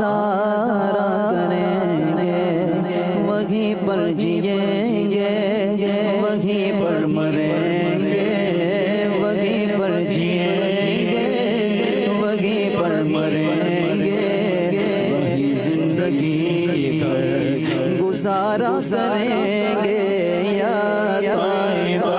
نظارہ کریں گے، وہیں پر جئیں گے، وہیں پر مریں گے، وہیں پر جئیں گے، وہیں پر مریں گے، وہی زندگی پر گزارا کریں گے۔ یا طیبہ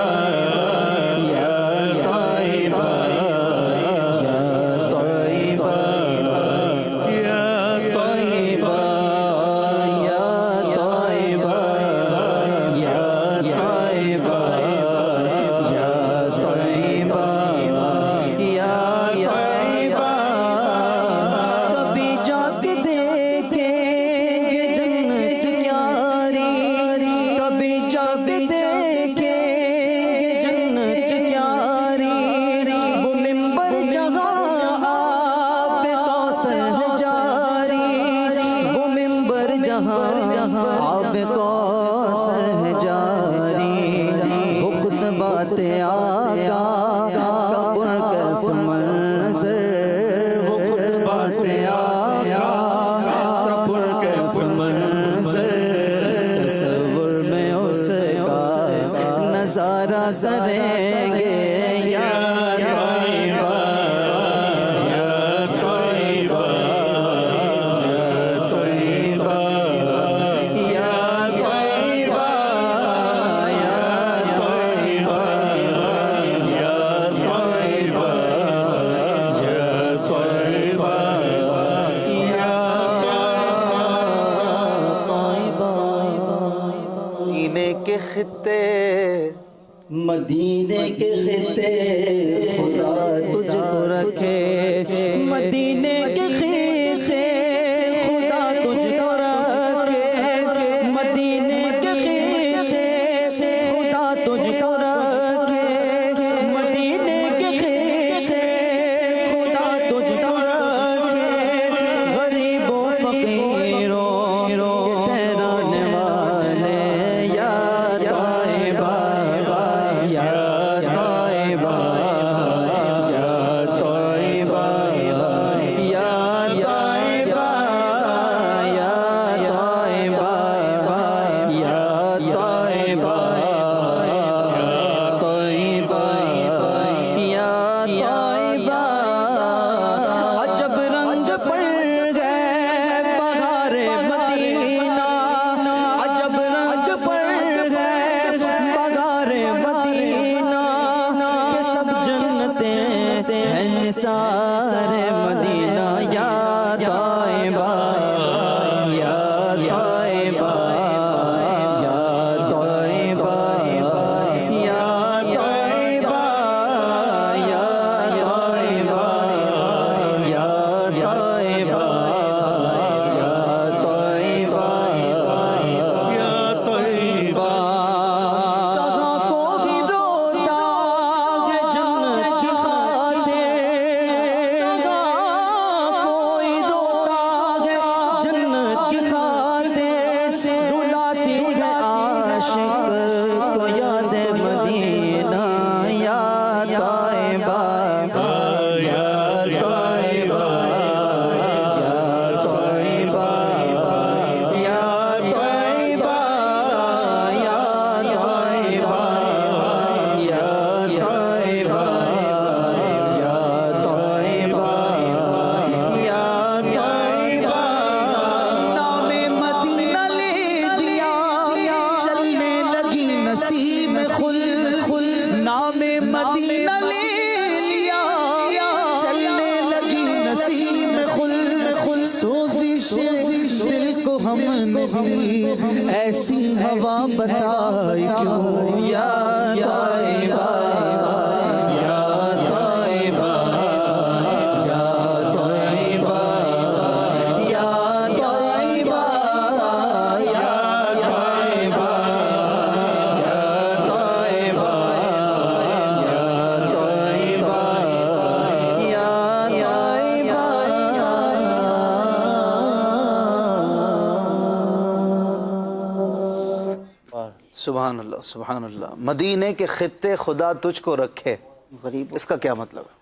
آب کوثر ہے جاری، وہ خطبات آقا کا پرکیف منظر، وہ خطبات آقا کا پرکیف منظر، تصور میں اس کا نظارہ کریں گے۔ یا طیبہ کے خطے، مدینے کے خطے، خدا تجھ کو رکھے، مدینے کے خطے، خدا تجھ کو رکھے، مدینے کے خطے، خدا تجھ کو رکھے، مدینے کے خطے، خدا تجھ کو رکھے، غریبوں فقیروں ٹھہرانے والے۔ سارے مدینہ یا طیبہ، یا طیبہ، یا طیبہ، یا طیبہ، یا طیبہ، یا طیبہ، یا طیبہ، یا طیبہ۔ کہاں کوئی روتا ہے جنت کی خاطر، عاشق کو یاد مدینہ یا طیبہ، یا طیبہ، یا طیبہ، یا طیبہ، یا طیبہ، یا طیبہ، یا طیبہ، یا طیبہ۔ نام مدینہ لے دیا، چلنے لگی نسیم خل، نام مدینہ لے لیا، چلنے لگی نسیم خل، سوزش دل کو ہم نے بھی ایسی ہوا بتائی کیوں۔ یا طیبہ، یا طیبہ، یا طیبہ، یا طیبہ، یا طیبہ، سبحان اللہ، سبحان اللہ۔ مدینے کے خطے خدا تجھ کو رکھے، اس کا کیا مطلب ہے؟